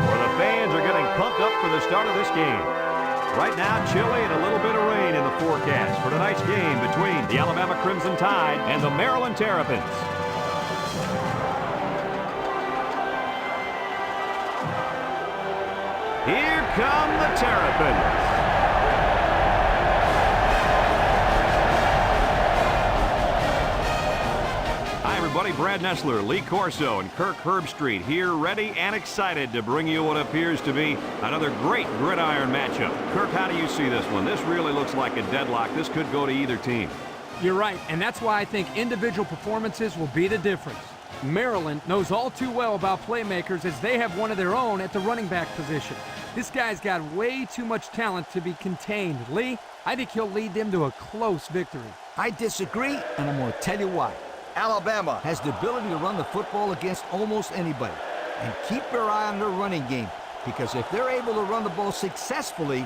Stadium, where the fans are getting pumped up for the start of this game. Right now, chilly and a little bit of rain in the forecast for tonight's game between the Alabama Crimson Tide and the Maryland Terrapins. Here come the Terrapins. Everybody, Brad Nessler, Lee Corso, and Kirk Herbstreit here, ready and excited to bring you what appears to be another great gridiron matchup. Kirk, how do you see this one? This really looks like a deadlock. This could go to either team. You're right, and that's why I think individual performances will be the difference. Maryland knows all too well about playmakers as they have one of their own at the running back position. This guy's got way too much talent to be contained. Lee, I think he'll lead them to a close victory. I disagree, and I'm going to tell you why. Alabama has the ability to run the football against almost anybody. And keep your eye on their running game, because if they're able to run the ball successfully,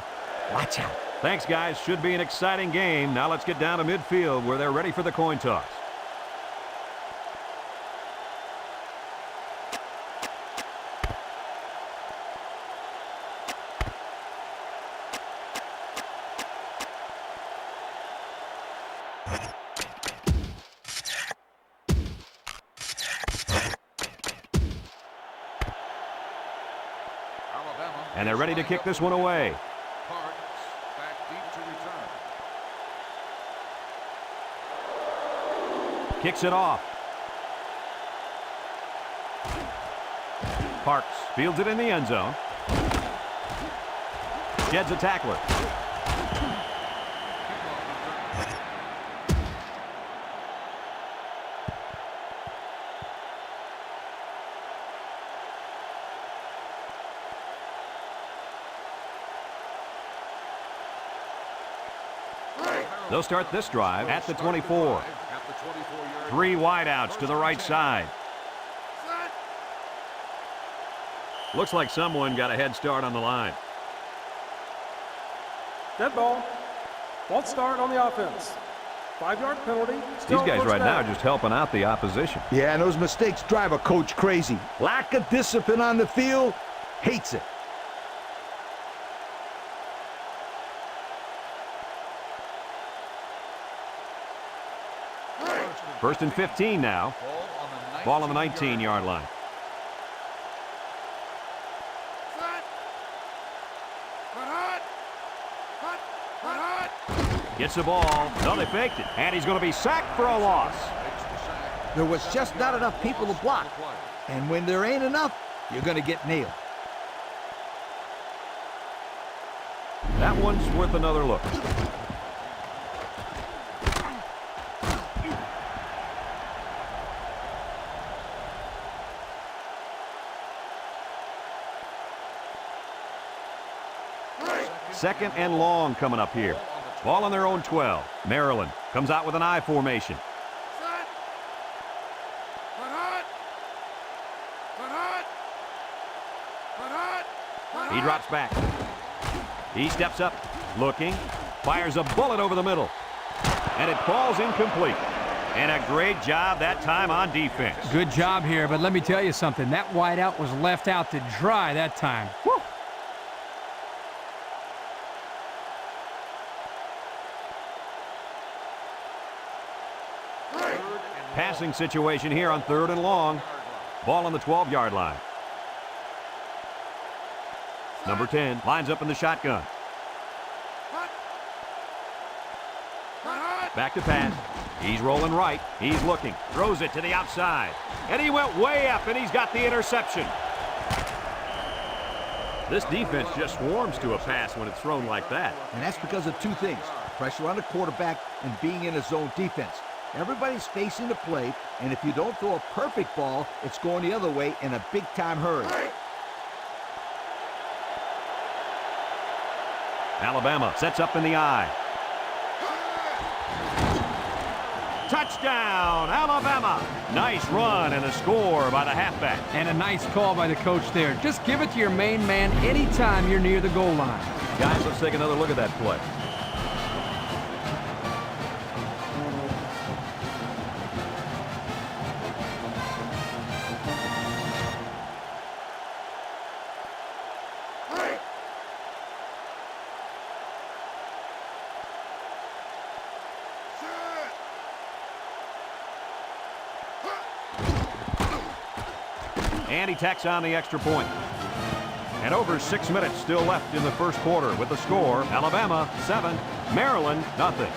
watch out. Thanks, guys. Should be an exciting game. Now let's get down to midfield where they're ready for the coin toss. And they're ready to kick this one away. Back deep to return. Kicks it off. Parks fields it in the end zone. Sheds a tackler. They'll start this drive at the 24. 3 wideouts to the right side. Looks like someone got a head start on the line. Dead ball. False start on the offense. 5-yard penalty. These guys right now are just helping out the opposition. Yeah, and those mistakes drive a coach crazy. Lack of discipline on the field, hates it. First and 15 now. Ball on the 19-yard line. Gets the ball. No, they faked it. And he's going to be sacked for a loss. There was just not enough people to block. And when there ain't enough, you're going to get nailed. That one's worth another look. Second and long coming up here. Ball on their own 12. Maryland comes out with an I formation. He drops back. He steps up, looking, fires a bullet over the middle, and it falls incomplete. And a great job that time on defense. Good job here, but let me tell you something. That wideout was left out to dry that time. Woo! Passing situation here on 3rd and long. Ball on the 12-yard line. Number 10 lines up in the shotgun. Back to pass. He's rolling right. He's looking. Throws it to the outside. And he went way up, and he's got the interception. This defense just swarms to a pass when it's thrown like that. And that's because of two things: pressure on the quarterback and being in a zone defense. Everybody's facing the play, and if you don't throw a perfect ball, it's going the other way in a big-time hurry. Alabama sets up in the I. Touchdown, Alabama! Nice run and a score by the halfback. And a nice call by the coach there. Just give it to your main man anytime you're near the goal line. Guys, let's take another look at that play. And he tacks on the extra point. And over 6 minutes still left in the first quarter with the score, Alabama 7, Maryland nothing.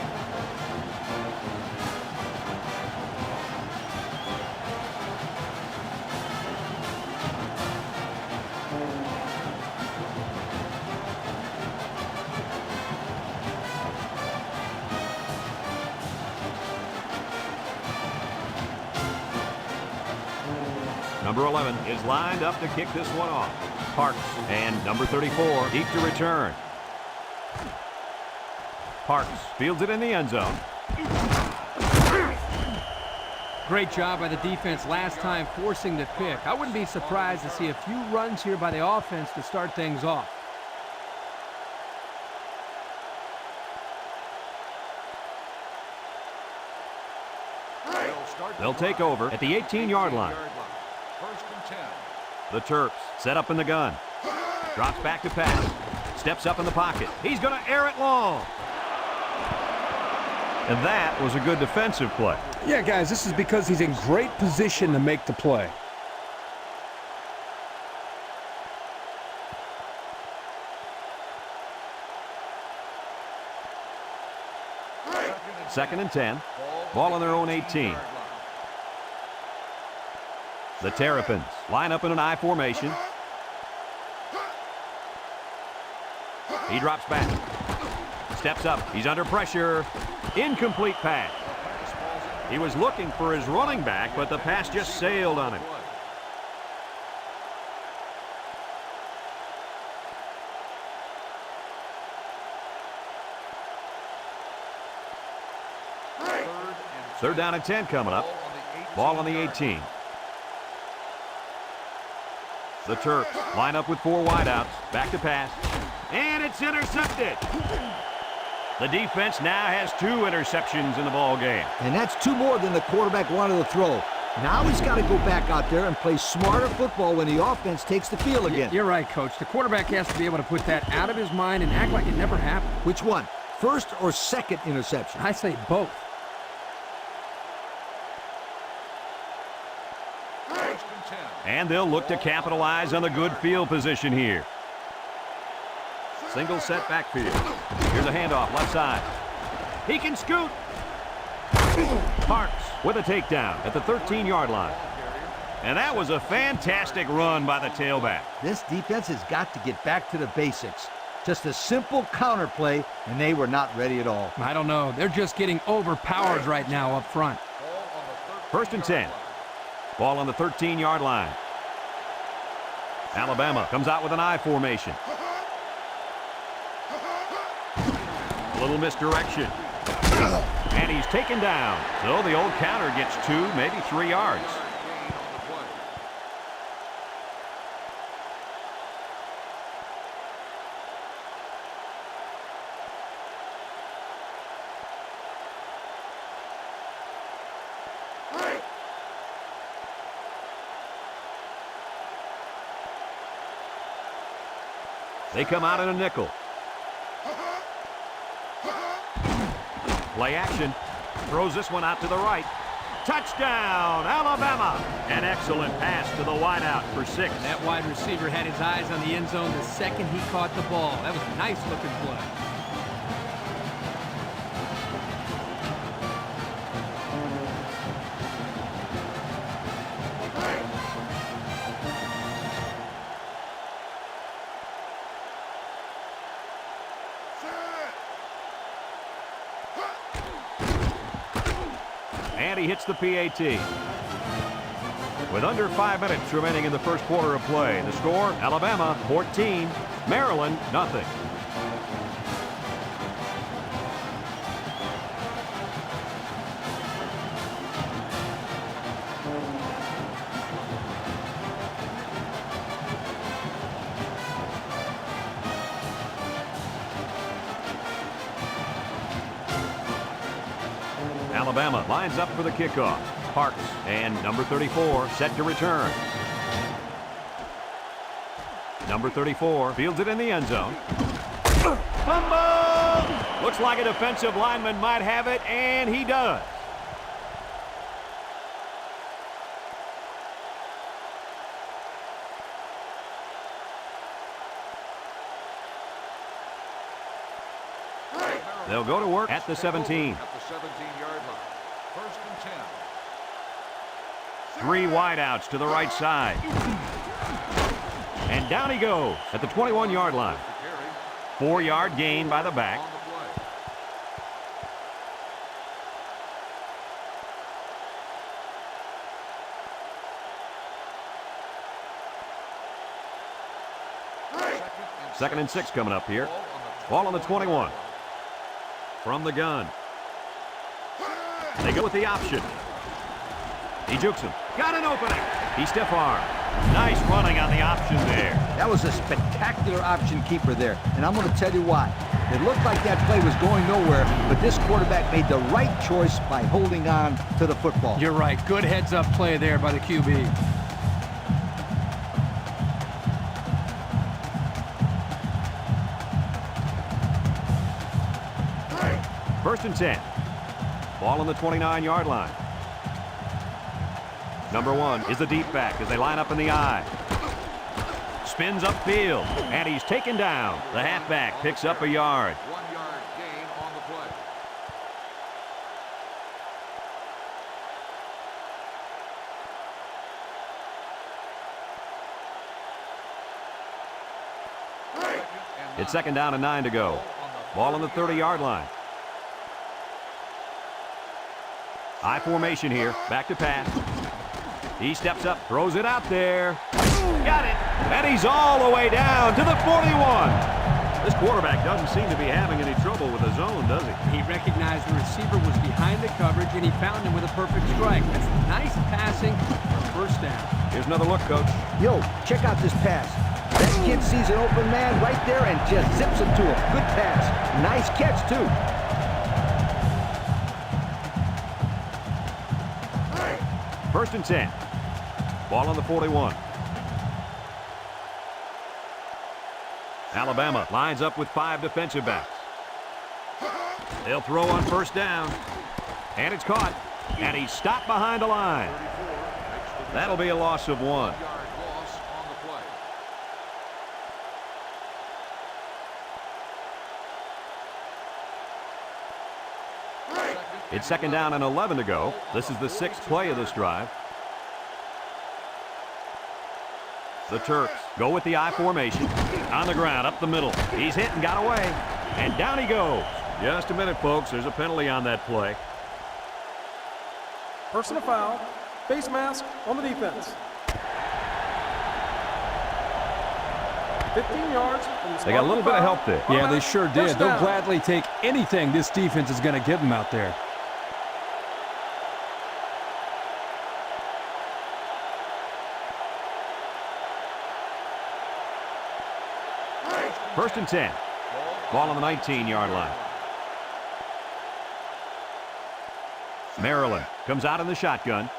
Number 11 is lined up to kick this one off. Parks, and number 34 deep to return. Parks fields it in the end zone. Great job by the defense last time forcing the pick. I wouldn't be surprised to see a few runs here by the offense to start things off. They'll take over at the 18-yard line. First and 10. The Terps set up in the gun. Drops back to pass. Steps up in the pocket. He's going to air it long. And that was a good defensive play. Yeah, guys, this is because he's in great position to make the play. Second and 10. Ball on their own 18. The Terrapins line up in an I formation. He drops back. Steps up. He's under pressure. Incomplete pass. He was looking for his running back, but the pass just sailed on him. Third down and 10 coming up. Ball on the 18. The Terps line up with 4 wideouts. Back to pass. And it's intercepted. The defense now has 2 interceptions in the ball game. And that's 2 more than the quarterback wanted to throw. Now he's got to go back out there and play smarter football when the offense takes the field again. You're right, Coach. The quarterback has to be able to put that out of his mind and act like it never happened. Which one? First or second interception? I say both. And they'll look to capitalize on the good field position here. Single set backfield. Here's a handoff left side. He can scoot. Parks with a takedown at the 13-yard line. And that was a fantastic run by the tailback. This defense has got to get back to the basics. Just a simple counter play, and they were not ready at all. I don't know. They're just getting overpowered right now up front. First and 10. Ball on the 13-yard line. Alabama comes out with an I formation. A little misdirection. And he's taken down. So the old counter gets 2, maybe 3 yards. They come out in a nickel. Play action. Throws this one out to the right. Touchdown, Alabama. An excellent pass to the wideout for 6. That wide receiver had his eyes on the end zone the second he caught the ball. That was a nice looking play. And he hits the PAT. With under 5 minutes remaining in the first quarter of play, the score, Alabama 14, Maryland nothing. Alabama lines up for the kickoff. Parks and number 34 set to return. Number 34 fields it in the end zone. Fumble! Looks like a defensive lineman might have it, and he does. They'll go to work at the 17. At the 17-yard line. First and 10. 3 wideouts to the right side. And down he goes at the 21-yard line. 4-yard gain by the back. On the play. Second and 6 coming up here. Ball on the 21. From the gun. They go with the option. He jukes him. Got an opening. He stiff arm. Nice running on the option there. That was a spectacular option keeper there, and I'm going to tell you why. It looked like that play was going nowhere, but this quarterback made the right choice by holding on to the football. You're right. Good heads-up play there by the QB. First and 10. Ball on the 29-yard line. Number 1 is the deep back as they line up in the I. Spins upfield, and he's taken down. The halfback picks up a yard. 1-yard gain on the play. It's second down and 9 to go. Ball on the 30-yard line. I formation here. Back to pass. He steps up, throws it out there. Got it. And he's all the way down to the 41. This quarterback doesn't seem to be having any trouble with the zone, does he? He recognized the receiver was behind the coverage, and he found him with a perfect strike. That's nice passing for a first down. Here's another look, Coach. Yo, check out this pass. That kid sees an open man right there and just zips it to him. Good pass. Nice catch, too. First and 10. Ball on the 41. Alabama lines up with 5 defensive backs. They'll throw on first down. And it's caught. And he's stopped behind the line. That'll be a loss of 1. 1-yard loss on the play. It's second down and 11 to go. This is the 6th play of this drive. The Turks go with the I formation. On the ground, up the middle. He's hit and got away. And down he goes. Just a minute, folks. There's a penalty on that play. Personal foul. Face mask on the defense. 15 yards from the They got a little bit of help there. Yeah, they sure did. First They'll down. gladly take anything this defense is going to give them out there. First and 10. Ball on the 19-yard line. Maryland comes out in the shotgun.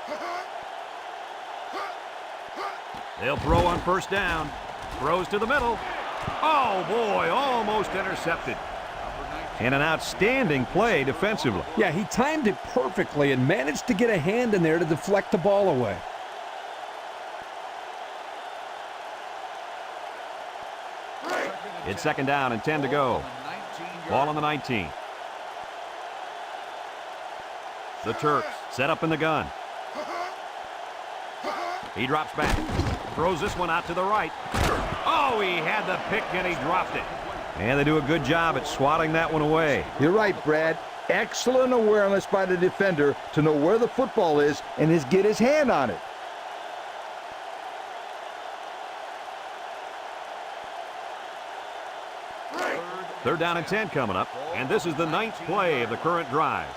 They'll throw on first down. Throws to the middle. Oh, boy, almost intercepted. And an outstanding play defensively. Yeah, he timed it perfectly and managed to get a hand in there to deflect the ball away. It's second down and 10 to go. Ball on the 19. The Turks set up in the gun. He drops back. Throws this one out to the right. Oh, he had the pick and he dropped it. And they do a good job at swatting that one away. You're right, Brad. Excellent awareness by the defender to know where the football is and get his hand on it. Third down and 10 coming up, and this is the 9th play of the current drive.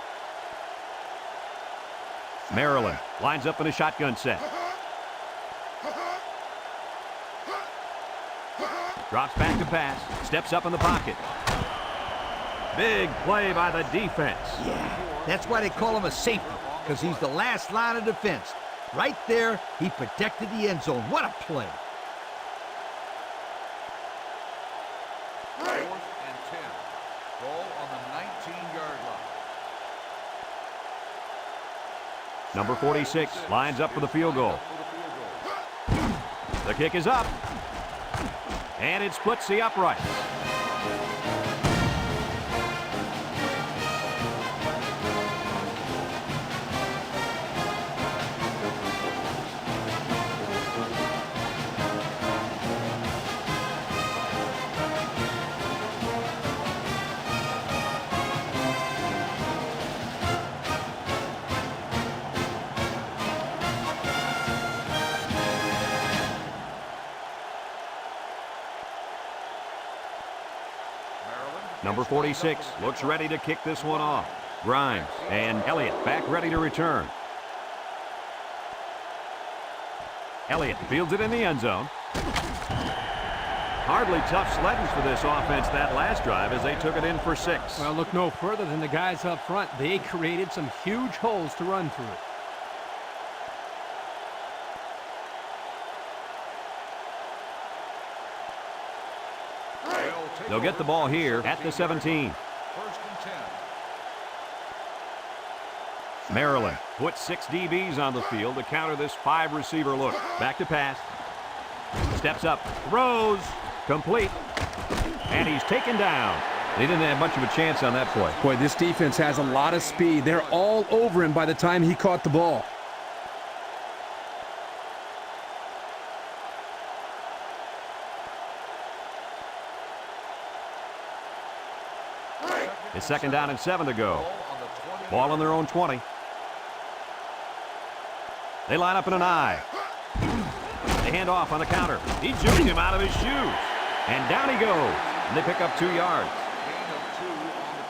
Maryland lines up in a shotgun set. Drops back to pass, steps up in the pocket. Big play by the defense. Yeah, that's why they call him a safety, because he's the last line of defense. Right there, he protected the end zone. What a play. Fourth and 10. Ball on the 19-yard line. Number 46 lines up for the field goal. The kick is up. And it splits the upright. Number 46 looks ready to kick this one off. Grimes and Elliott back ready to return. Elliott fields it in the end zone. Hardly tough sledding for this offense that last drive as they took it in for 6. Well, look no further than the guys up front. They created some huge holes to run through. They'll get the ball here at the 17. First and 10. Maryland puts 6 DBs on the field to counter this 5-receiver look. Back to pass. Steps up. Throws. Complete. And he's taken down. They didn't have much of a chance on that play. Boy, this defense has a lot of speed. They're all over him by the time he caught the ball. It's 2nd down and 7 to go. Ball on their own 20. They line up in an I. They hand off on the counter. He juked him out of his shoes. And down he goes. And they pick up 2 yards. Gain of 2 on the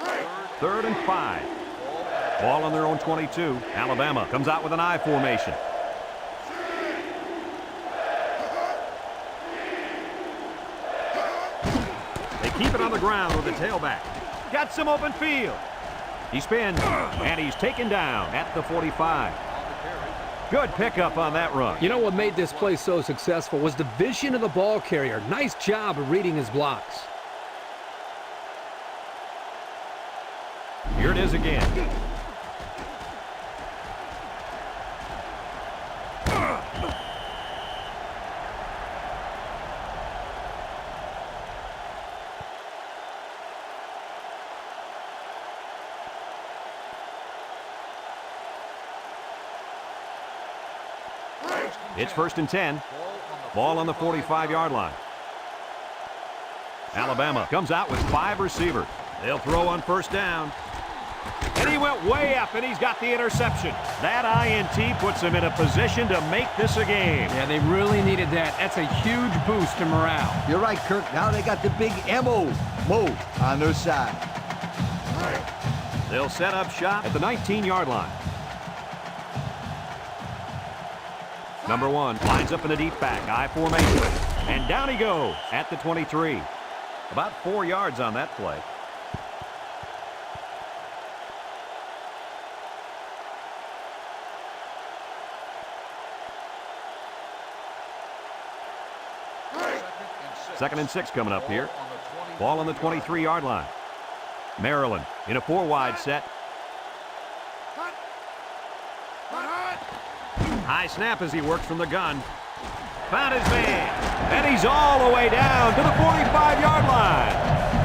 play. 3rd and 5. Ball on their own 22. Alabama comes out with an I formation. They keep it on the ground with the tailback. Got some open field. He spins, and he's taken down at the 45. Good pickup on that run. You know what made this play so successful was the vision of the ball carrier. Nice job of reading his blocks. Here it is again. It's 1st and 10. Ball on the 45-yard line. Alabama comes out with 5 receivers. They'll throw on 1st down. And he went way up, and he's got the interception. That INT puts him in a position to make this a game. Yeah, they really needed that. That's a huge boost to morale. You're right, Kirk. Now they got the big Mo on their side. They'll set up shop at the 19-yard line. Number 1 lines up in the deep back, I formation. And down he goes at the 23. About 4 yards on that play. Second and 6 coming up here. Ball on the 23-yard line. Maryland in a 4-wide set. High snap as he works from the gun. Found his man. And he's all the way down to the 45-yard line.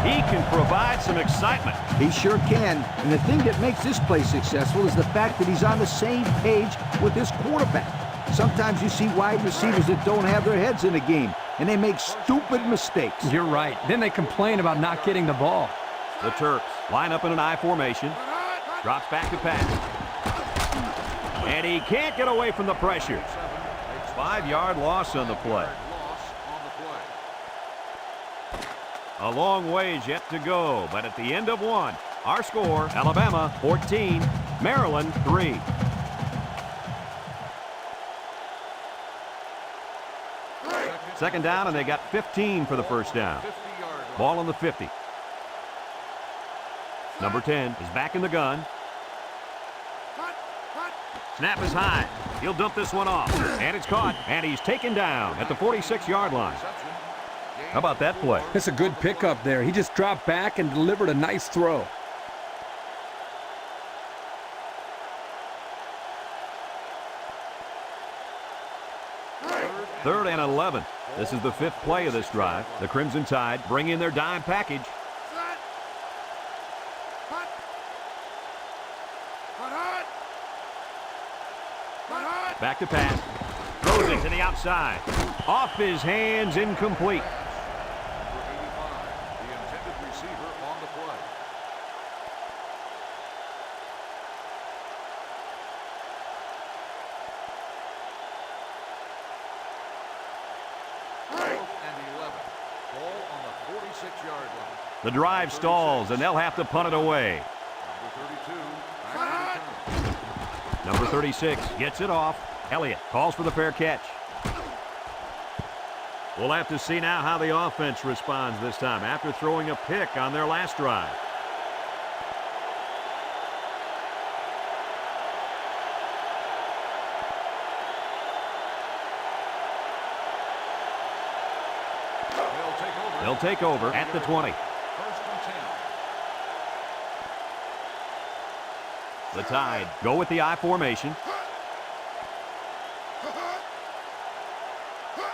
He can provide some excitement. He sure can. And the thing that makes this play successful is the fact that he's on the same page with his quarterback. Sometimes you see wide receivers that don't have their heads in the game, and they make stupid mistakes. You're right. Then they complain about not getting the ball. The Terps line up in an I formation. Drops back to pass. And he can't get away from the pressure. 5-yard loss on the play. A long ways yet to go, but at the end of 1, our score, Alabama 14, Maryland 3. Second down, and they got 15 for the 1st down. Ball on the 50. Number 10 is back in the gun. Snap is high. He'll dump this one off. And it's caught. And he's taken down at the 46-yard line. How about that play? That's a good pickup there. He just dropped back and delivered a nice throw. Third and 11. This is the 5th play of this drive. The Crimson Tide bring in their dime package. Back to pass. Throws it to the outside. Off his hands, incomplete. The intended receiver on the play. 4th and 11. Ball on the 46-yard line. The drive stalls, and they'll have to punt it away. Number 32, back to return. Number 36 gets it off. Elliott calls for the fair catch. We'll have to see now how the offense responds this time after throwing a pick on their last drive. They'll take over at the 20. 1st and 10. The Tide go with the I formation.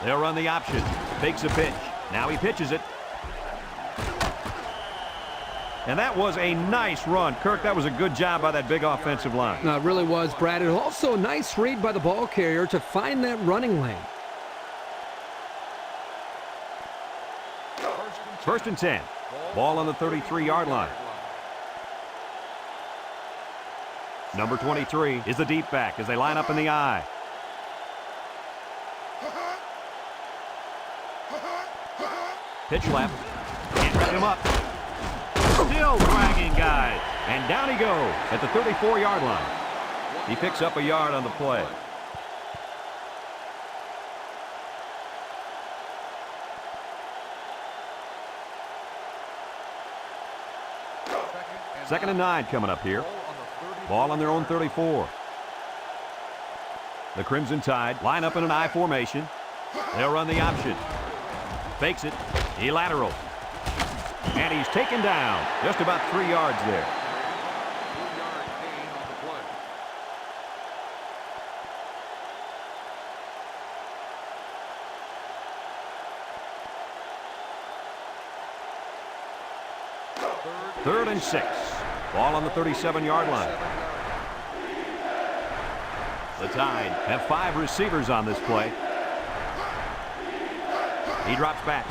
They'll run the option. Fakes a pitch. Now he pitches it. And that was a nice run. Kirk, that was a good job by that big offensive line. No, it really was, Brad. It also a nice read by the ball carrier to find that running lane. 1st and 10. Ball on the 33-yard line. Number 23 is the deep back as they line up in the I. Pitch left. Can't wrap him up. Still dragging guys. And down he goes at the 34-yard line. He picks up a yard on the play. Second and 9 coming up here. Ball on their own 34. The Crimson Tide line up in an I formation. They'll run the option. Fakes it. He laterals. And he's taken down. Just about 3 yards there. 3-yard gain on the play. Third and 6. Ball on the 37-yard line. The Tide have 5 receivers on this play. He drops back.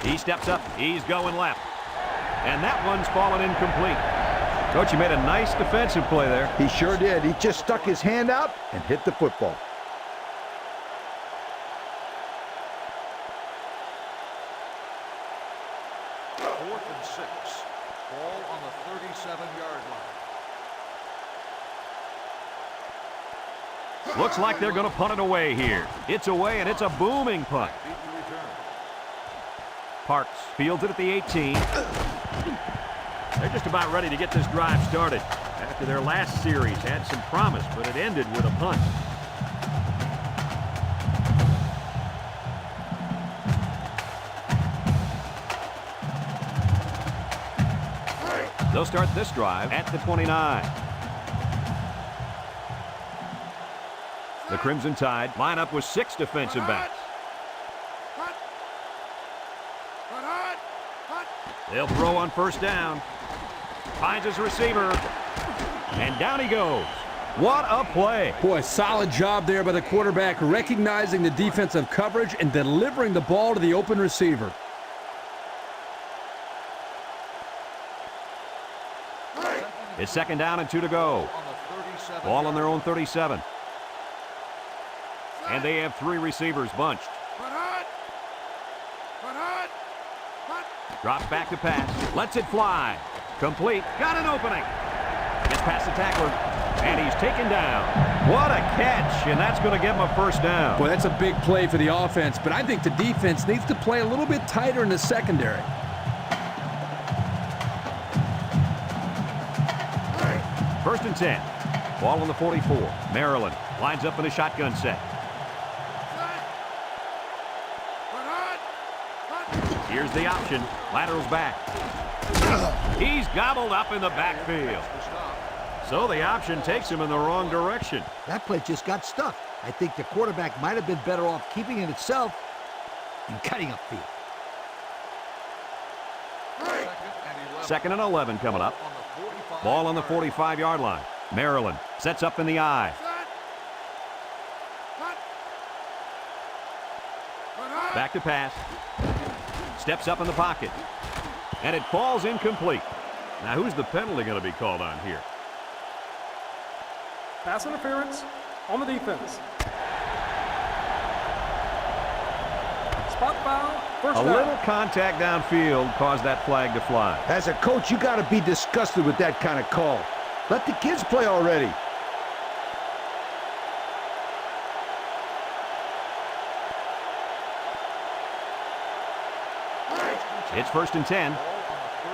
He steps up. He's going left. And that one's fallen incomplete. Coach, he made a nice defensive play there. He sure did. He just stuck his hand out and hit the football. Fourth and 6. Ball on the 37-yard line. Looks like they're going to punt it away here. It's away, and it's a booming punt. Beat the return. Parks fields it at the 18. They're just about ready to get this drive started. After their last series had some promise, but it ended with a punt. They'll start this drive at the 29. The Crimson Tide line up with 6 defensive backs. They'll throw on first down. Finds his receiver. And down he goes. What a play. Boy, solid job there by the quarterback, recognizing the defensive coverage and delivering the ball to the open receiver. It's second down and 2 to go. Ball on their own 37. And they have 3 receivers bunched. Drops back to pass. Lets it fly. Complete. Got an opening. Gets past the tackler. And he's taken down. What a catch. And that's going to give him a first down. Boy, that's a big play for the offense, but I think the defense needs to play a little bit tighter in the secondary. First and 10. Ball on the 44. Maryland lines up in a shotgun set. Here's the option. Laterals back. He's gobbled up in the backfield. So the option takes him in the wrong direction. That play just got stuck. I think the quarterback might have been better off keeping it itself and cutting upfield. Second and 11 coming up. Ball on the 45-yard line. Maryland sets up in the I. Back to pass. Steps up in the pocket. And it falls incomplete. Now, who's the penalty going to be called on here? Pass interference on the defense. Puck foul, first A down. little contact downfield caused that flag to fly. As a coach, you got to be disgusted with that kind of call. Let the kids play already. It's 1st and 10.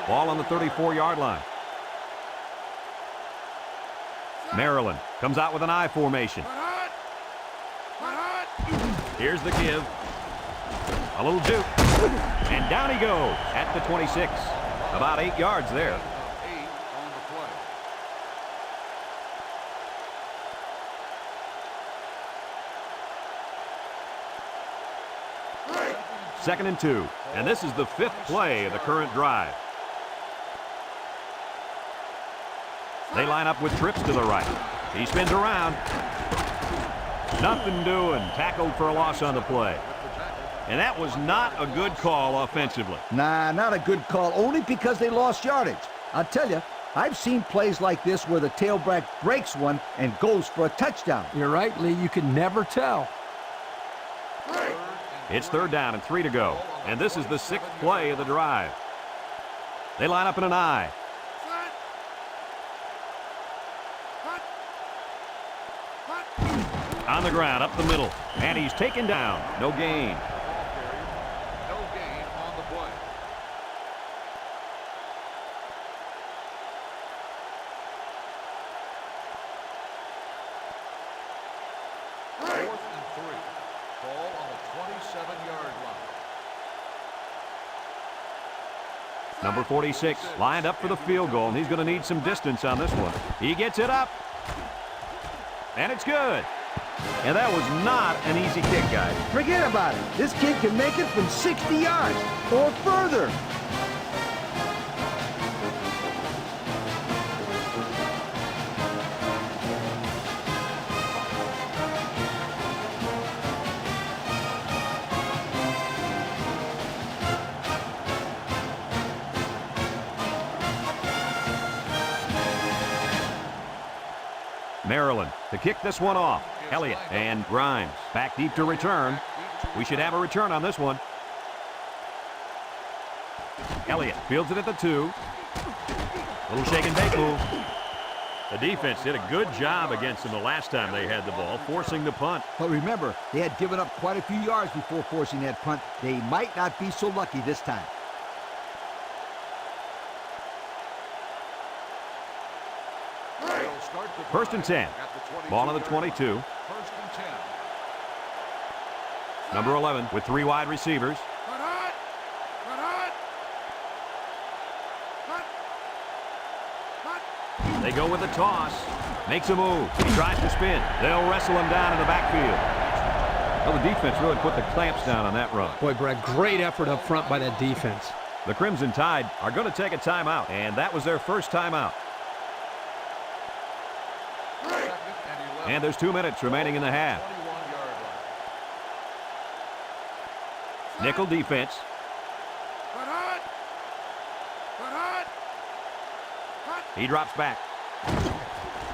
Ball on the 34-yard line. Maryland comes out with an I formation. Here's the give. A little juke. And down he goes at the 26. About 8 yards there. 8 on the play. 2nd and 2. And this is the 5th play of the current drive. They line up with trips to the right. He spins around. Nothing doing. Tackled for a loss on the play. And that was not a good call offensively. Nah, not a good call, only because they lost yardage. I'll tell you, I've seen plays like this where the tailback breaks one and goes for a touchdown. You're right, Lee. You can never tell. It's 3rd down and 3 to go. And this is the 6th play of the drive. They line up in an I. On the ground, up the middle. And he's taken down. No gain. No gain on the play. Fourth and 3. Ball on the 27-yard line. Number 46 lined up for the field goal, and he's going to need some distance on this one. He gets it up. And it's good. And that was not an easy kick, guys. Forget about it. This kid can make it from 60 yards or further. Maryland to kick this one off. Elliott and Grimes back deep to return. We should have a return on this one. Elliott fields it at the 2. Little shake and bake move. The defense did a good job against them the last time they had the ball, forcing the punt. But remember, they had given up quite a few yards before forcing that punt. They might not be so lucky this time. They'll start the 1st and 10. at the Ball on the 22. 1st and 10. Number 11 with 3 wide receivers. They go with a toss. Makes a move. He tries to spin. They'll wrestle him down in the backfield. Well, the defense really put the clamps down on that run. Boy, Brad, great effort up front by that defense. The Crimson Tide are going to take a timeout, and that was their first timeout. And there's 2 minutes remaining in the half. 21-yard line. Nickel defense. He drops back.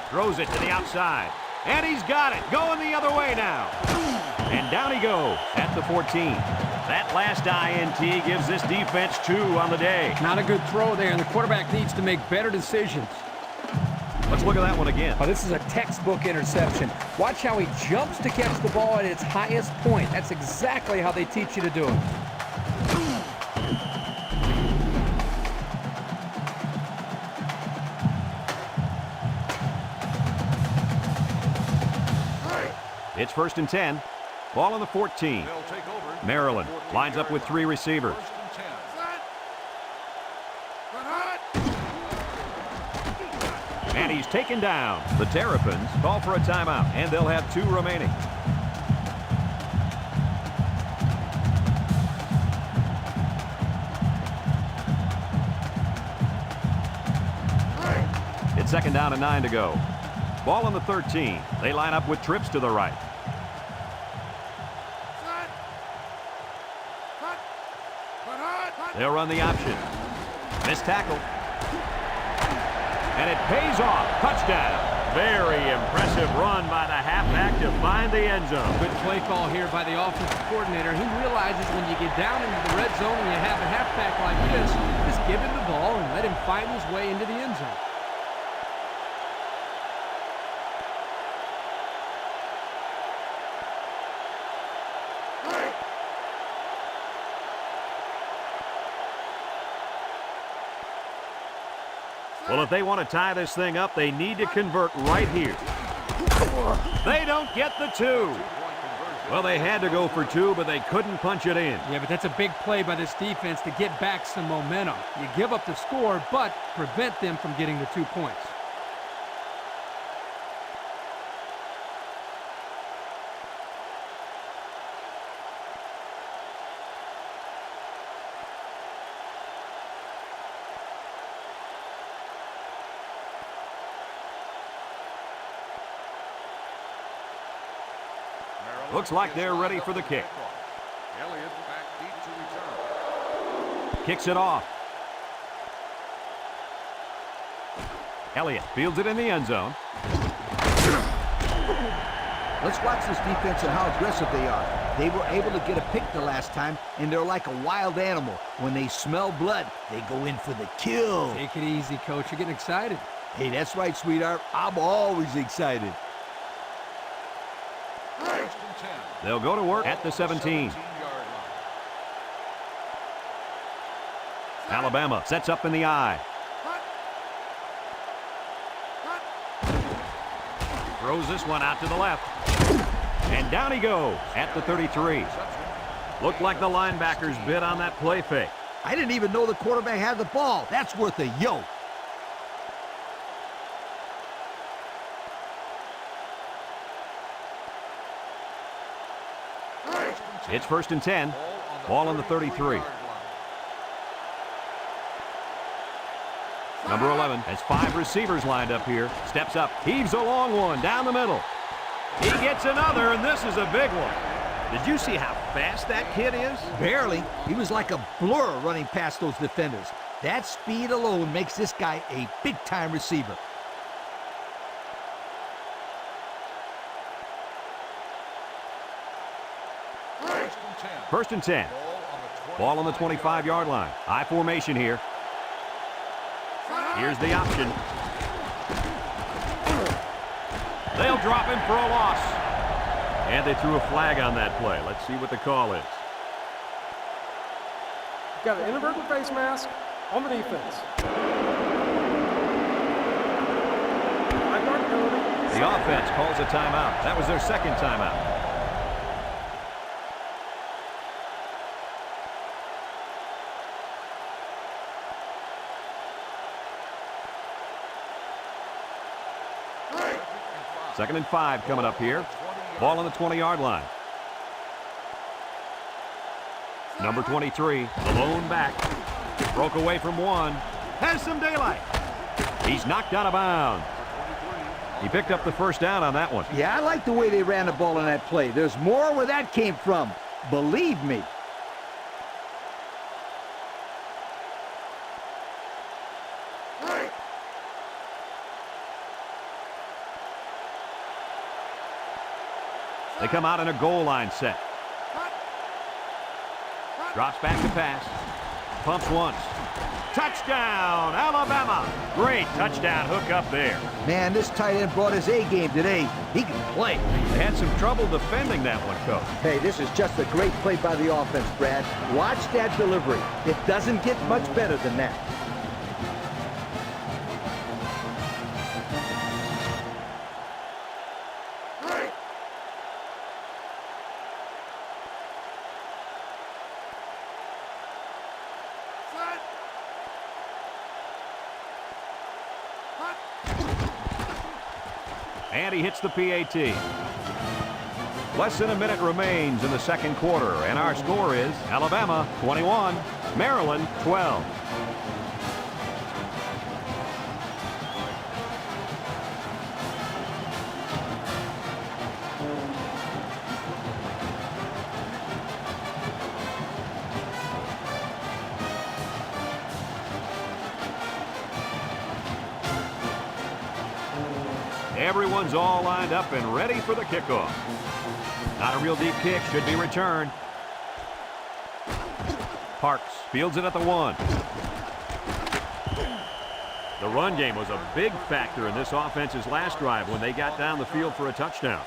Throws it to the outside. And he's got it. Going the other way now. And down he goes at the 14. That last INT gives this defense 2 on the day. Not a good throw there, and the quarterback needs to make better decisions. Let's look at that one again. Oh, this is a textbook interception. Watch how he jumps to catch the ball at its highest point. That's exactly how they teach you to do it. It's 1st and 10. Ball on the 14. They'll take over. Maryland lines up with 3 receivers. 1st and 10. And he's taken down. The Terrapins call for a timeout, and they'll have 2 remaining. It's 2nd down and 9 to go. Ball on the 13. They line up with trips to the right. They'll run the option. Missed tackle. And it pays off. Touchdown. Very impressive run by the halfback to find the end zone. Good play call here by the offensive coordinator. He realizes when you get down into the red zone and you have a halfback like this, just give him the ball and let him find his way into the end zone. Well, if they want to tie this thing up, they need to convert right here. They don't get the 2. Well, they had to go for 2, but they couldn't punch it in. Yeah, but that's a big play by this defense to get back some momentum. You give up the score, but prevent them from getting the 2 points. Looks like they're ready for the kick. Elliott back deep to return. Kicks it off. Elliott fields it in the end zone. Let's watch this defense and how aggressive they are. They were able to get a pick the last time, and they're like a wild animal. When they smell blood, they go in for the kill. Take it easy, Coach. You're getting excited. Hey, that's right, sweetheart. I'm always excited. They'll go to work at the 17. Alabama sets up in the eye. Throws this one out to the left. And down he goes at the 33. Looked like the linebackers bid on that play fake. I didn't even know the quarterback had the ball. That's worth a yo. It's 1st and 10. Ball on the 33. Number 11 has 5 receivers lined up here. Steps up, heaves a long one down the middle. He gets another, and this is a big one. Did you see how fast that kid is? Barely. He was like a blur running past those defenders. That speed alone makes this guy a big-time receiver. First and 10. Ball on the 25-yard line. High formation here. Here's the option. They'll drop him for a loss. And they threw a flag on that play. Let's see what the call is. Got an inadvertent face mask on the defense. 5-yard penalty. The offense calls a timeout. That was their second timeout. Second and 5 coming up here. Ball on the 20-yard line. Number 23, the lone back. Broke away from one. Has some daylight. He's knocked out of bounds. He picked up the first down on that one. Yeah, I like the way they ran the ball on that play. There's more where that came from. Believe me. They come out in a goal line set. Drops back to pass. Pumps once. Touchdown, Alabama. Great touchdown hook up there. Man, this tight end brought his A game today. He can play. They had some trouble defending that one, Coach. Hey, this is just a great play by the offense, Brad. Watch that delivery. It doesn't get much better than that. And he hits the PAT. Less than a minute remains in the second quarter, and our score is Alabama 21, Maryland 12. Everyone's all lined up and ready for the kickoff. Not a real deep kick, should be returned. Parks fields it at the 1. The run game was a big factor in this offense's last drive when they got down the field for a touchdown.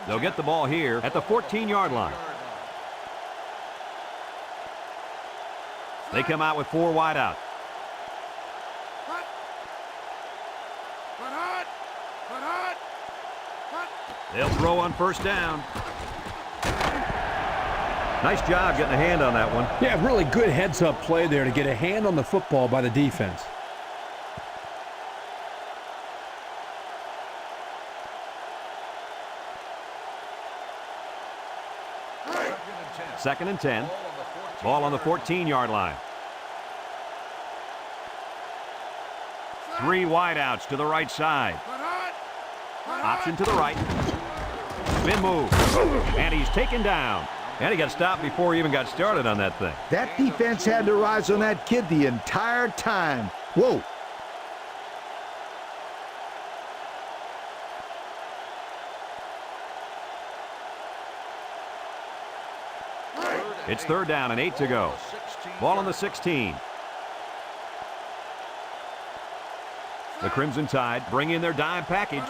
They'll get the ball here at the 14-yard line. They come out with 4 wideouts. They'll throw on first down. Nice job getting a hand on that one. Yeah, really good heads-up play there to get a hand on the football by the defense. Second and 10. Ball on the 14-yard line. 3 wideouts to the right side. Option to the right. Spin move. And he's taken down. And he got stopped before he even got started on that thing. That defense had their eyes on that kid the entire time. Whoa. It's 3rd down and 8 to go. Ball on the 16. The Crimson Tide bring in their dime package.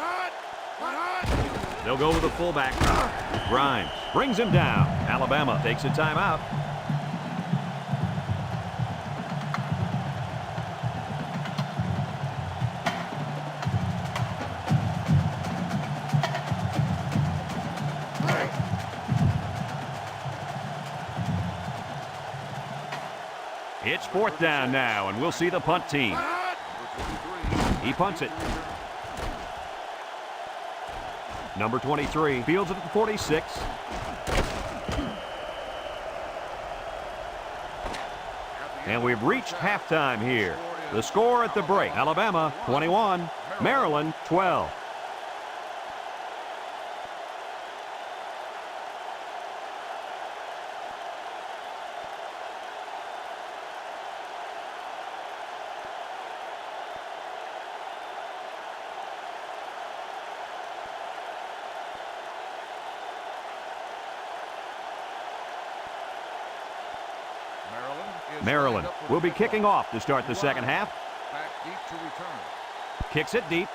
They'll go with the fullback. Grimes brings him down. Alabama takes a timeout. It's 4th down now, and we'll see the punt team. He punts it. Number 23 fields it at the 46. And we've reached halftime here. The score at the break, Alabama 21, Maryland 12. Maryland will be kicking off to start the second half. Back deep to return. Kicks it deep.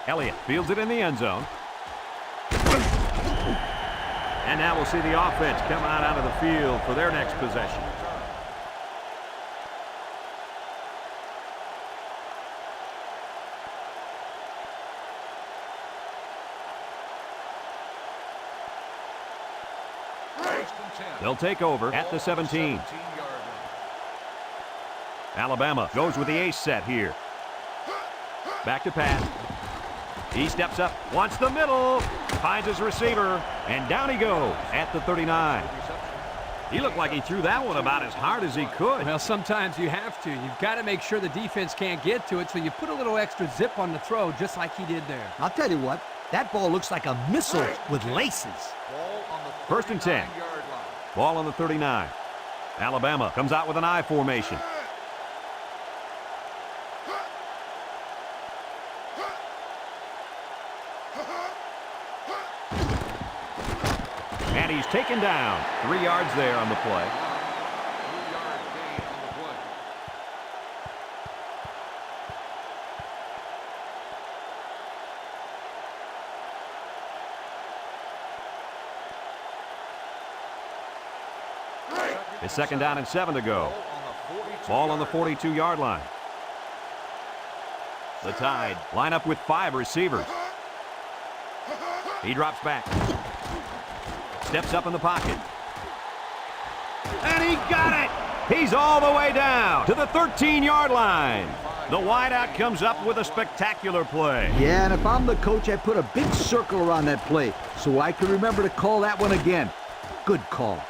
Elliott fields it in the end zone. And now we'll see the offense come out of the field for their next possession. They'll take over at the 17. Alabama goes with the ace set here. Back to pass. He steps up, wants the middle, finds his receiver, and down he goes at the 39. He looked like he threw that one about as hard as he could. Well, sometimes you have to. You've got to make sure the defense can't get to it, so you put a little extra zip on the throw, just like he did there. I'll tell you what, that ball looks like a missile with laces. First and 10. Ball on the 39. Alabama comes out with an I formation. And he's taken down. 3 yards there on the play. 3-yard gain on the play. It's 2nd down and 7 to go. Ball on the 42-yard line. The Tide line up with 5 receivers. He drops back. Steps up in the pocket. And he got it! He's all the way down to the 13-yard line. The wideout comes up with a spectacular play. Yeah, and if I'm the coach, I put a big circle around that play so I can remember to call that one again. Good call.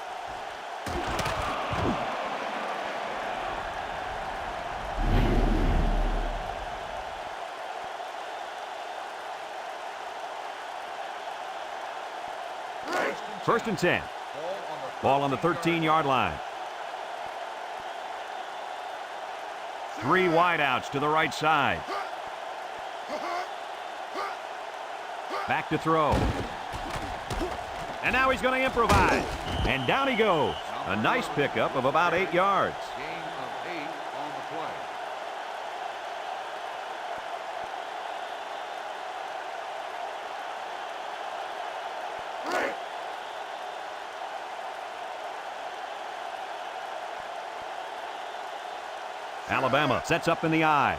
First and 10. Ball on the 13-yard line. 3 wideouts to the right side. Back to throw. And now he's going to improvise. And down he goes. A nice pickup of about 8 yards. Gain of 8 on the play. Alabama sets up in the eye.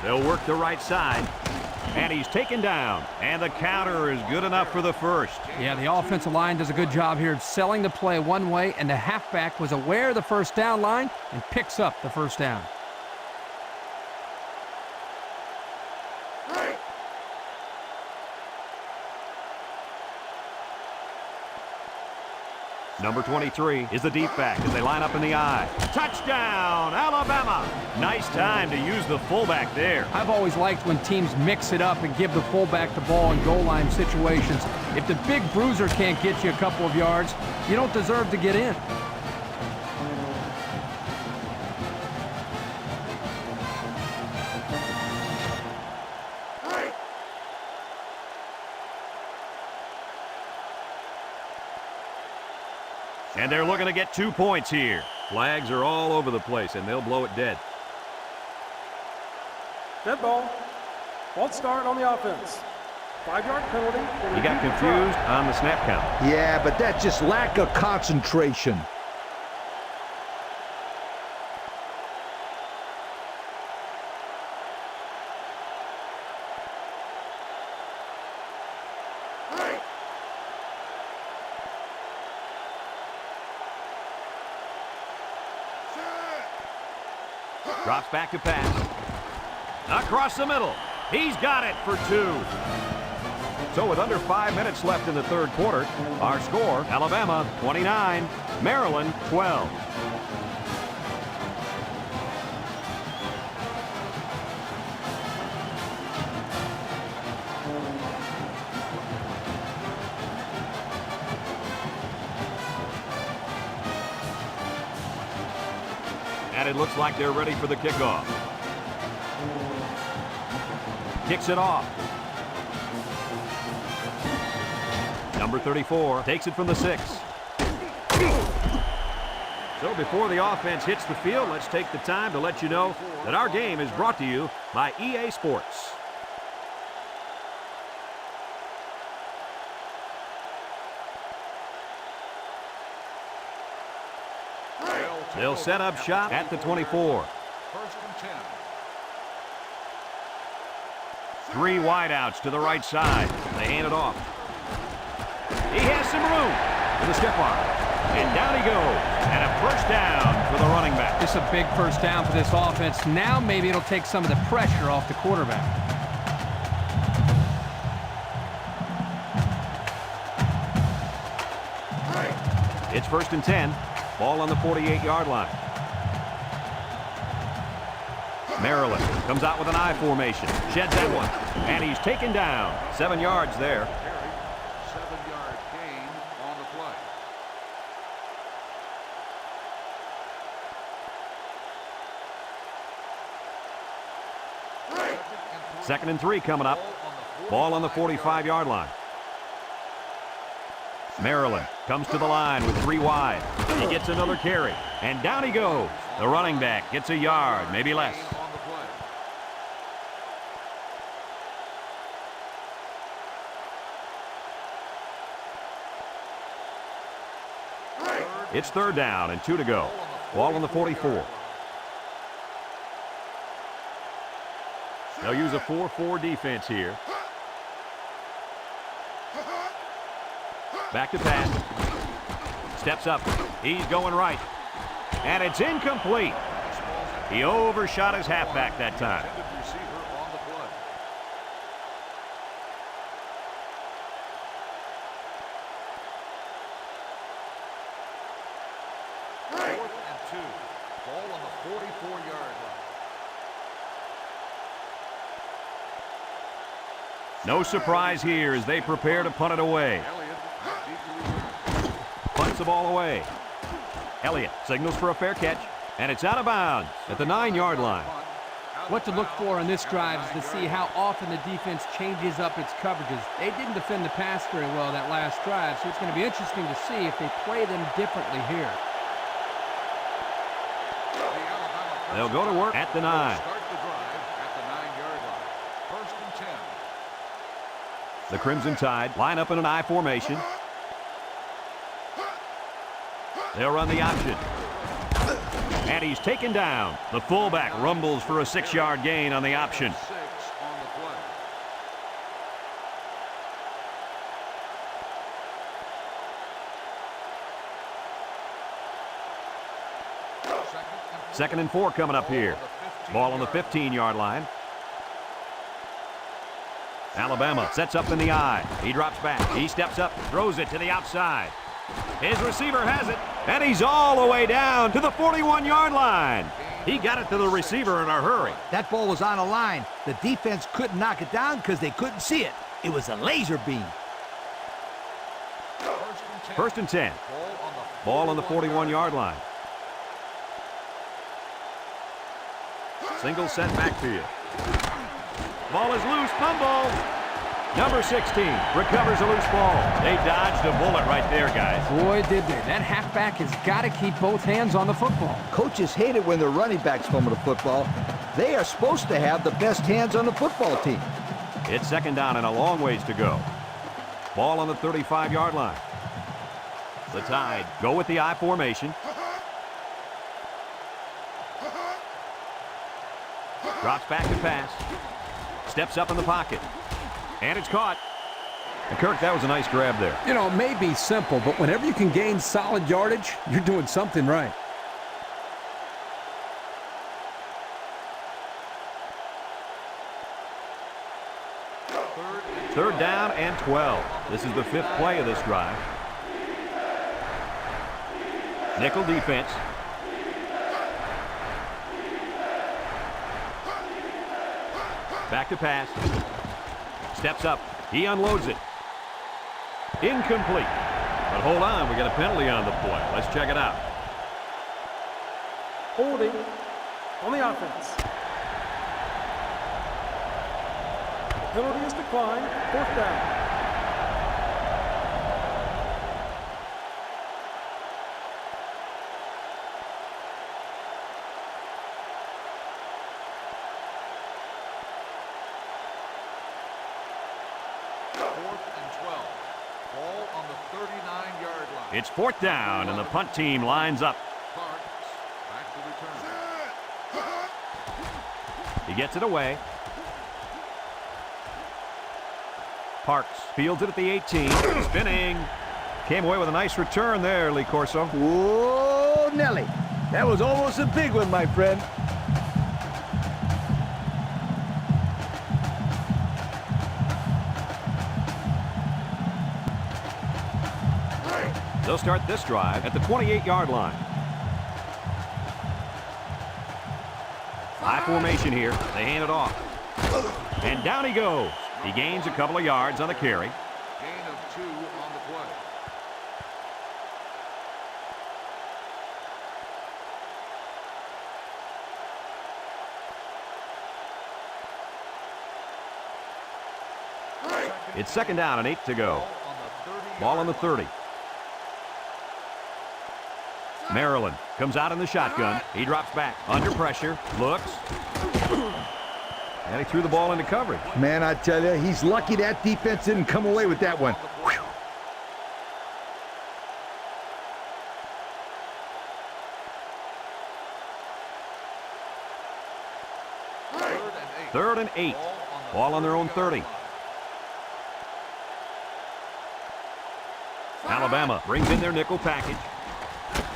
They'll work the right side. And he's taken down. And the counter is good enough for the first. Yeah, the offensive line does a good job here of selling the play one way, and the halfback was aware of the first down line and picks up the first down. Number 23 is the deep back as they line up in the eye. Touchdown, Alabama! Nice time to use the fullback there. I've always liked when teams mix it up and give the fullback the ball in goal line situations. If the big bruiser can't get you a couple of yards, you don't deserve to get in. And they're looking to get 2 points here. Flags are all over the place, and they'll blow it dead. Dead ball. False start on the offense. 5-yard penalty. He got confused on the snap count. Yeah, but that's just lack of concentration. Drops back to pass. Across the middle. He's got it for 2. So with under 5 minutes left in the third quarter, our score, Alabama 29, Maryland 12. And it looks like they're ready for the kickoff. Kicks it off. Number 34 takes it from the 6. So before the offense hits the field, let's take the time to let you know that our game is brought to you by EA Sports. They'll set up shop at the 24. First and 10. 3 wideouts to the right side. They hand it off. He has some room with a stiff arm. And down he goes. And a first down for the running back. This is a big first down for this offense. Now maybe it'll take some of the pressure off the quarterback. It's first and 10. Ball on the 48-yard line. Maryland comes out with an I formation. Sheds that one. And he's taken down. 7 yards there. 7-yard gain on the play. Second and 3 coming up. Ball on the 45-yard line. Maryland comes to the line with 3 wide. He gets another carry. And down he goes. The running back gets a yard, maybe less. It's third down and 2 to go. Ball on the 44. They'll use a 4-4 defense here. Back to pass. Steps up. He's going right. And it's incomplete. He overshot his halfback that time. Fourth and 2. Ball on the 44-yard line. No surprise here as they prepare to punt it away. Punts the ball away. Elliott signals for a fair catch, and it's out of bounds at the 9-yard line. What to look for on this drive is to see how often the defense changes up its coverages. They didn't defend the pass very well that last drive, so it's going to be interesting to see if they play them differently here. They'll go to work at the 9. Start the drive at the 9-yard line. 1st and 10. The Crimson Tide line up in an I formation. They'll run the option. And he's taken down. The fullback rumbles for a 6-yard gain on the option. 6 on the play. Second and 4 coming up here. Ball on the 15-yard line. Alabama sets up in the I. He drops back. He steps up, throws it to the outside. His receiver has it, and he's all the way down to the 41-yard line. He got it to the receiver in a hurry. That ball was on a line. The defense couldn't knock it down because they couldn't see it. It was a laser beam. 1st and 10. Ball on the 41-yard line. Single set backfield. Ball is loose, fumble. Number 16 recovers a loose ball. They dodged a bullet right there, guys. Boy, did they. That halfback has got to keep both hands on the football. Coaches hate it when their running backs fumble the football. They are supposed to have the best hands on the football team. It's 2nd down and a long ways to go. Ball on the 35-yard line. The Tide go with the I formation. Drops back to pass. Steps up in the pocket. And it's caught. And Kirk, that was a nice grab there. You know, it may be simple, but whenever you can gain solid yardage, you're doing something right. Third down and 12. This is the 5th play of this drive. Nickel defense. Back to pass. Steps up. He unloads it. Incomplete. But hold on, we got a penalty on the play. Let's check it out. Holding on the offense. Penalty is declined. 4th down. It's 4th down, and the punt team lines up. He gets it away. Parks fields it at the 18. Spinning. Came away with a nice return there, Lee Corso. Whoa, Nelly. That was almost a big one, my friend. They'll start this drive at the 28-yard line. High formation here. They hand it off. And down he goes. He gains a couple of yards on the carry. Gain of 2 on the play. It's 2nd down and 8 to go. Ball on the 30. Maryland comes out in the shotgun. He drops back. Under pressure. Looks. And he threw the ball into coverage. Man, I tell you, he's lucky that defense didn't come away with that one. Whew. Third and 8. Ball on their own 30. Alabama brings in their nickel package.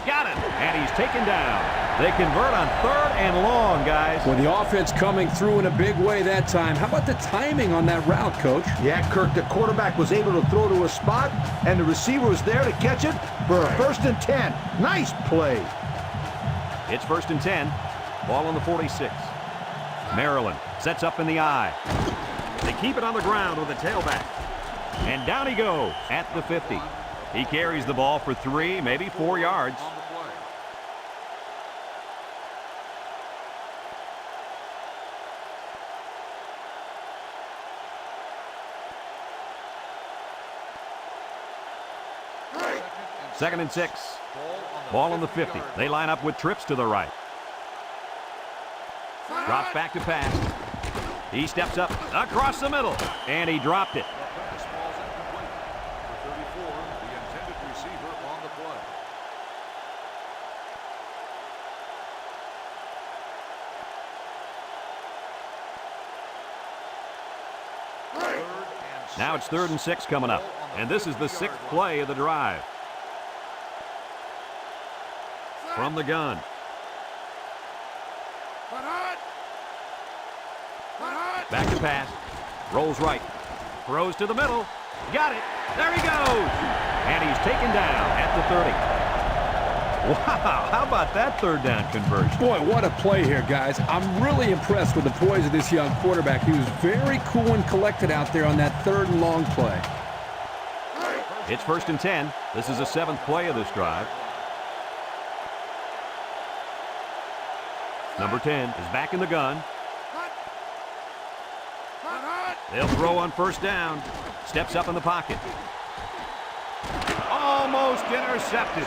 Got it. And he's taken down. They convert on 3rd and long, guys. Well, the offense coming through in a big way that time. How about the timing on that route, Coach? Yeah, Kirk, the quarterback was able to throw to a spot, and the receiver was there to catch it for a 1st and 10. Nice play. It's 1st and 10. Ball on the 46. Maryland sets up in the I. They keep it on the ground with the tailback. And down he goes at the 50. He carries the ball for 3, maybe 4 yards. On the play. Second and 6. Ball on the 50. They line up with trips to the right. Drops back to pass. He steps up across the middle, and he dropped it. Pass falls incomplete. For 34, the intended receiver on the play. Now it's 3rd and 6 coming up, and this is the 6th play of the drive. From the gun. Back to pass. Rolls right. Throws to the middle. Got it. There he goes. And he's taken down at the 30. Wow, how about that 3rd down conversion? Boy, what a play here, guys. I'm really impressed with the poise of this young quarterback. He was very cool and collected out there on that 3rd and long play. It's 1st and 10. This is the 7th play of this drive. Number 10 is back in the gun. They'll throw on 1st down. Steps up in the pocket. Almost intercepted.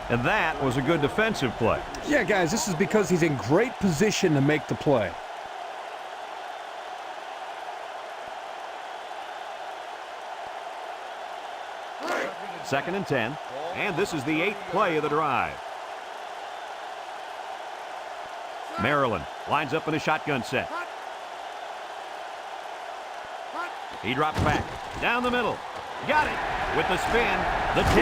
And that was a good defensive play. Yeah, guys, this is because he's in great position to make the play. Second and 10. And this is the 8th play of the drive. Maryland lines up in a shotgun set. He drops back. Down the middle. Got it. With the spin. The 10.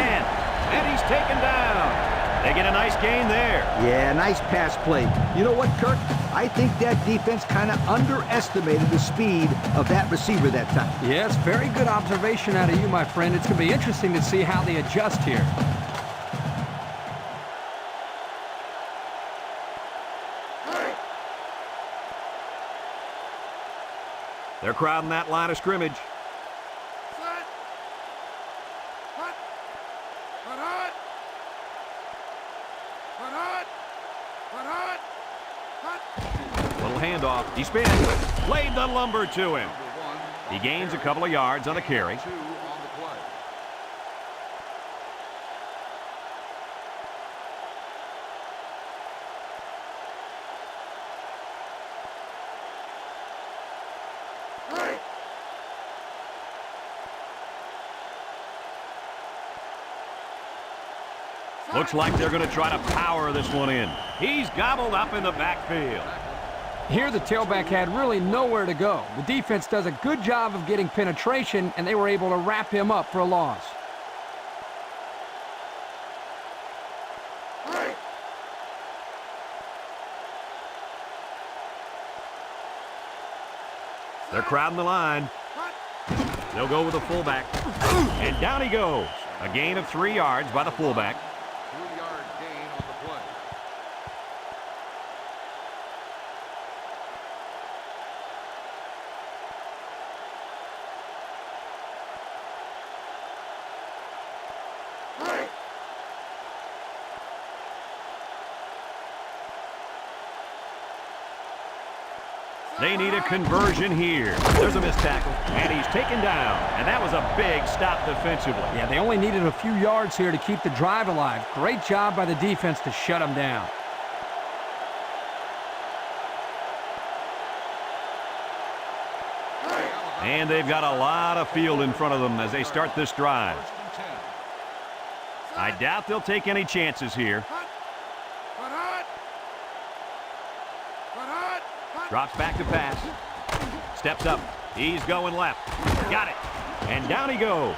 And he's taken down. They get a nice gain there. Yeah, nice pass play. You know what, Kirk? I think that defense kind of underestimated the speed of that receiver that time. Yes, very good observation out of you, my friend. It's going to be interesting to see how they adjust here. They're crowding that line of scrimmage. Little handoff. He spins. Laid the lumber to him. He gains a couple of yards on a carry. 2 on the play. Looks like they're going to try to power this one in. He's gobbled up in the backfield. Here the tailback had really nowhere to go. The defense does a good job of getting penetration, and they were able to wrap him up for a loss. They're crowding the line. They'll go with the fullback. And down he goes. A gain of 3 yards by the fullback. 3-yard gain on the play. They need a conversion here. There's a missed tackle, and he's taken down. And that was a big stop defensively. Yeah, they only needed a few yards here to keep the drive alive. Great job by the defense to shut them down. And they've got a lot of field in front of them as they start this drive. 1st and 10. I doubt they'll take any chances here. Drops back to pass. Steps up. He's going left. Got it. And down he goes.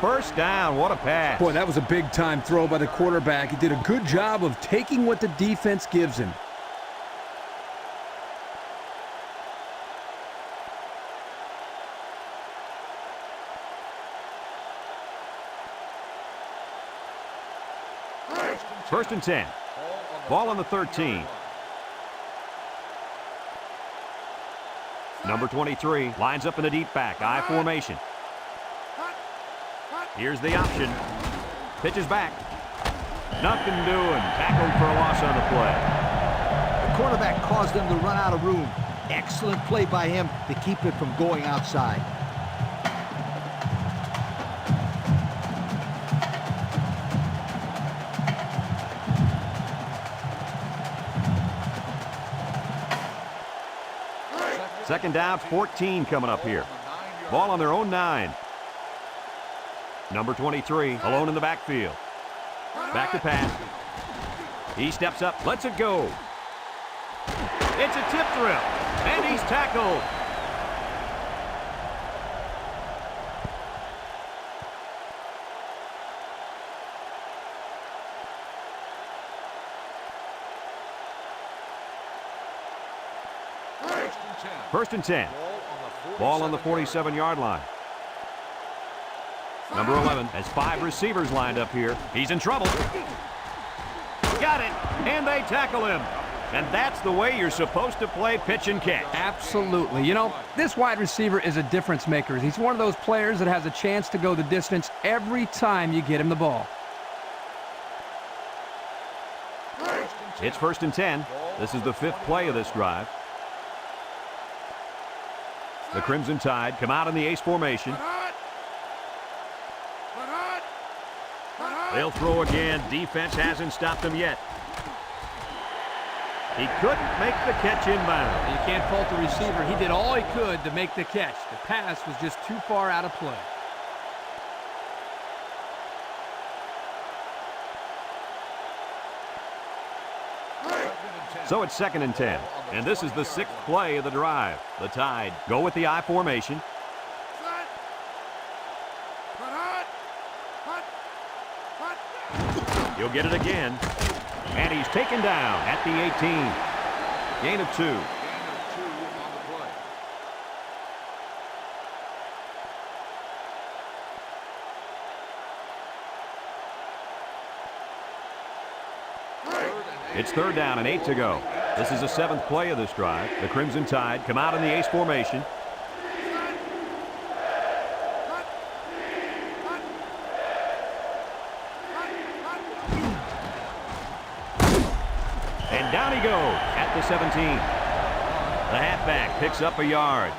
1st down. What a pass. Boy, that was a big-time throw by the quarterback. He did a good job of taking what the defense gives him. First and 10. Ball on the 13. Number 23 lines up in the deep back, I formation. Here's the option. Pitches back. Nothing doing. Tackled for a loss on the play. The quarterback caused them to run out of room. Excellent play by him to keep it from going outside. Second down, 14 coming up here. Ball on their own 9. Number 23 alone in the backfield. Back to pass. He steps up, lets it go. It's a tip drill, and he's tackled. First and 10. Ball on the 47-yard line. Number 11 has 5 receivers lined up here. He's in trouble. Got it, and they tackle him. And that's the way you're supposed to play pitch and catch. Absolutely. You know, this wide receiver is a difference maker. He's one of those players that has a chance to go the distance every time you get him the ball. It's first and 10. This is the 5th play of this drive. The Crimson Tide come out in the ace formation. They'll throw again. Defense hasn't stopped them yet. He couldn't make the catch inbound. You can't fault the receiver. He did all he could to make the catch. The pass was just too far out of play. So it's second and 10. And this is the 6th play of the drive. The Tide go with the I formation. He'll get it again. And he's taken down at the 18. Gain of 2. Gain of 2 on the play. It's third down and 8 to go. This is the 7th play of this drive. The Crimson Tide come out in the ace formation. And down he goes at the 17. The halfback picks up a yard.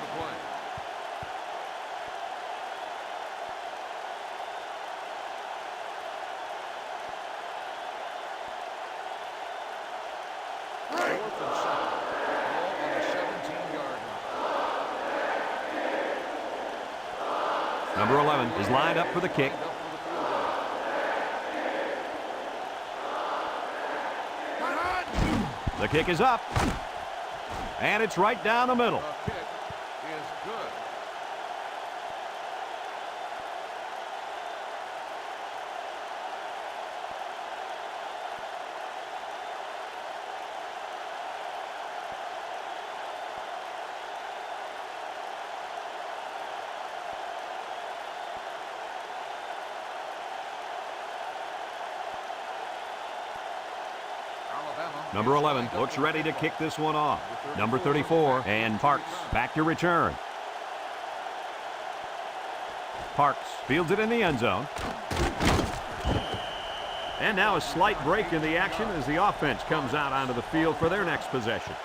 Number 11 is lined up for the kick. The kick is up. And it's right down the middle. The kick is good. Number 11 looks ready to kick this one off. Number 34 and Parks back to return. Parks fields it in the end zone. And now a slight break in the action as the offense comes out onto the field for their next possession.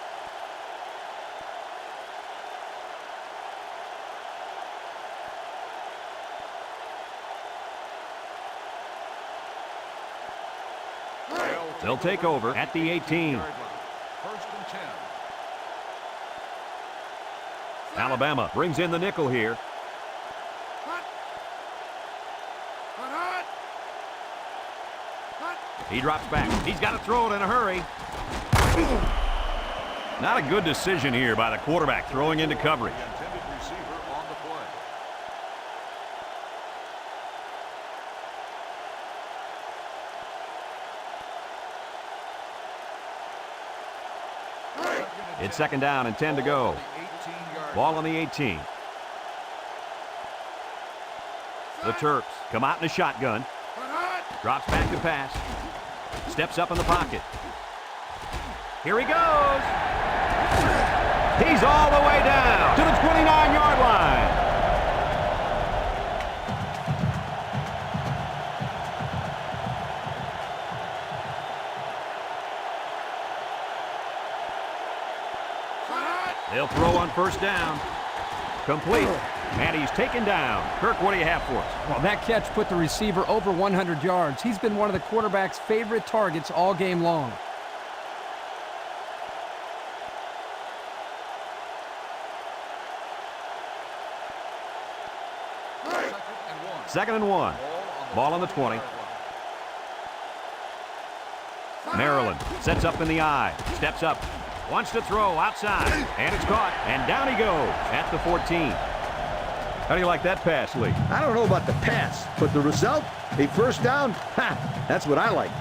They'll take over at the 18. First and 10. Alabama brings in the nickel here. He drops back. He's got to throw it in a hurry. Not a good decision here by the quarterback throwing into coverage. The intended receiver on the play. It's second down and 10 to go. Ball on the 18. The Terps come out in a shotgun. Drops back to pass. Steps up in the pocket. Here he goes. He's all the way down to the 29-yard line. They'll throw on first down. Complete. And he's taken down. Kirk, what do you have for us? Well, that catch put the receiver over 100 yards. He's been one of the quarterback's favorite targets all game long. Second and one. Ball on the 20. Maryland sets up in the I. Steps up. Wants to throw outside. And it's caught. And down he goes at the 14. How do you like that pass, Lee? I don't know about the pass, but the result, a first down, ha, that's what I like.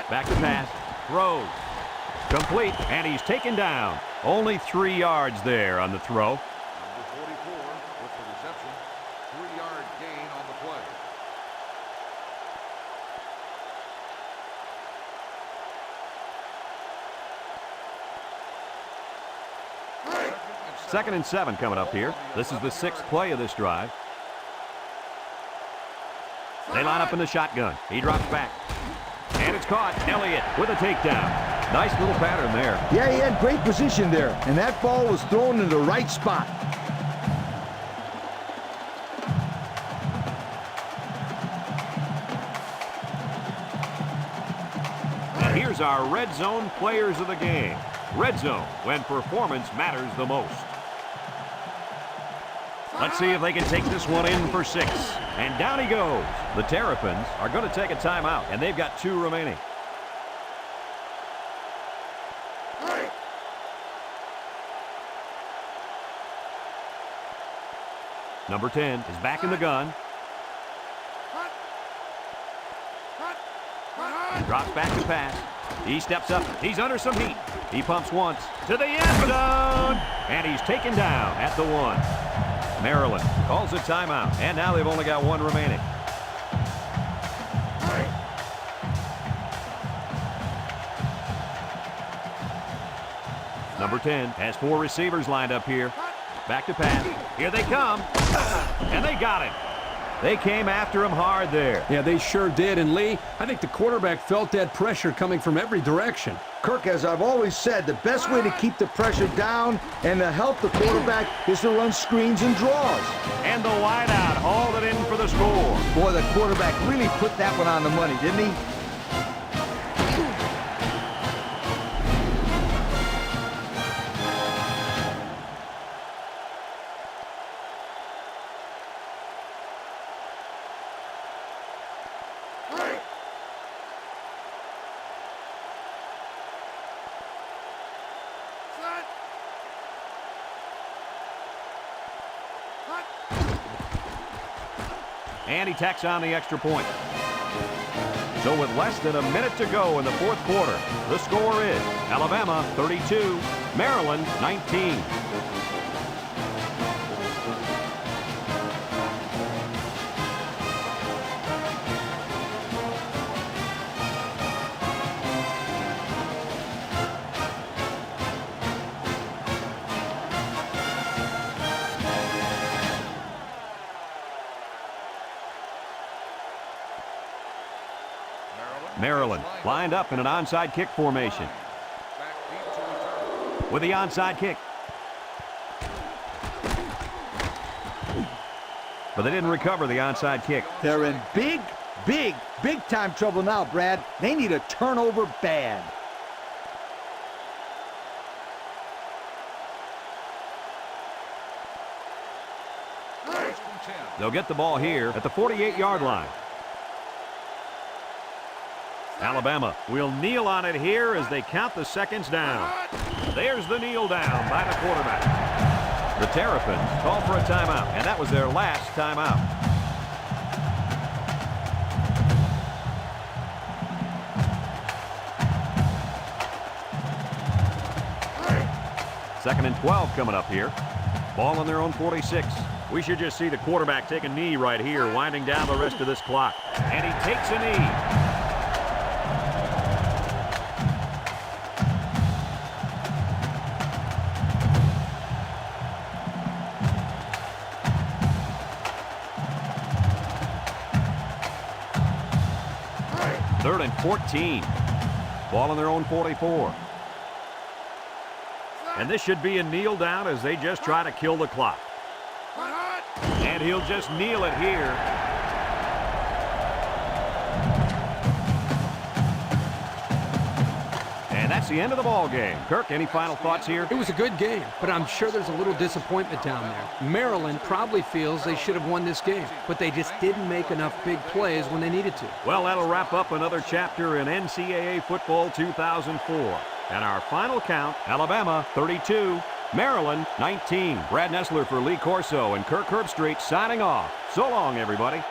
Back to pass. Throws. Complete. And he's taken down. Only 3 yards there on the throw. Number 44 with the reception. 3-yard gain on the play. Second and 7 coming up here. This is the 6th play of this drive. They line up in the shotgun. He drops back. And it's caught. Elliott with a takedown. Nice little pattern there. Yeah, he had great position there, and that ball was thrown in the right spot. And here's our red zone players of the game. Red zone, when performance matters the most. Let's see if they can take this one in for 6. And down he goes. The Terrapins are going to take a timeout, and they've got 2 remaining. Number 10 is back in the gun. He drops back to pass. He steps up. He's under some heat. He pumps once to the end zone. And he's taken down at the 1. Maryland calls a timeout. And now they've only got 1 remaining. Number 10 has 4 receivers lined up here. Back to pass. Here they come. And they got him. They came after him hard there. Yeah, they sure did. And Lee, I think the quarterback felt that pressure coming from every direction. Kirk, as I've always said, the best way to keep the pressure down and to help the quarterback is to run screens and draws. And the wideout hauled it in for the score. Boy, the quarterback really put that one on the money, didn't he? And he tacks on the extra point. So with less than a minute to go in the 4th quarter, the score is Alabama 32, Maryland 19. Maryland lined up in an onside kick formation. With the onside kick. But they didn't recover the onside kick. They're in big time trouble now, Brad. They need a turnover bad. They'll get the ball here at the 48-yard line. Alabama will kneel on it here as they count the seconds down. There's the kneel down by the quarterback. The Terrapins call for a timeout, and that was their last timeout. Second and 12 coming up here. Ball on their own 46. We should just see the quarterback take a knee right here, winding down the rest of this clock. And he takes a knee. 3rd and 14. Ball on their own 44. And this should be a kneel down as they just try to kill the clock. And he'll just kneel it here. And that's the end of the ball game. Kirk, any final thoughts here? It was a good game, but I'm sure there's a little disappointment down there. Maryland probably feels they should have won this game, but they just didn't make enough big plays when they needed to. Well, that'll wrap up another chapter in NCAA football 2004. And our final count, Alabama 32, Maryland 19. Brad Nessler for Lee Corso and Kirk Herbstreit signing off. So long, everybody.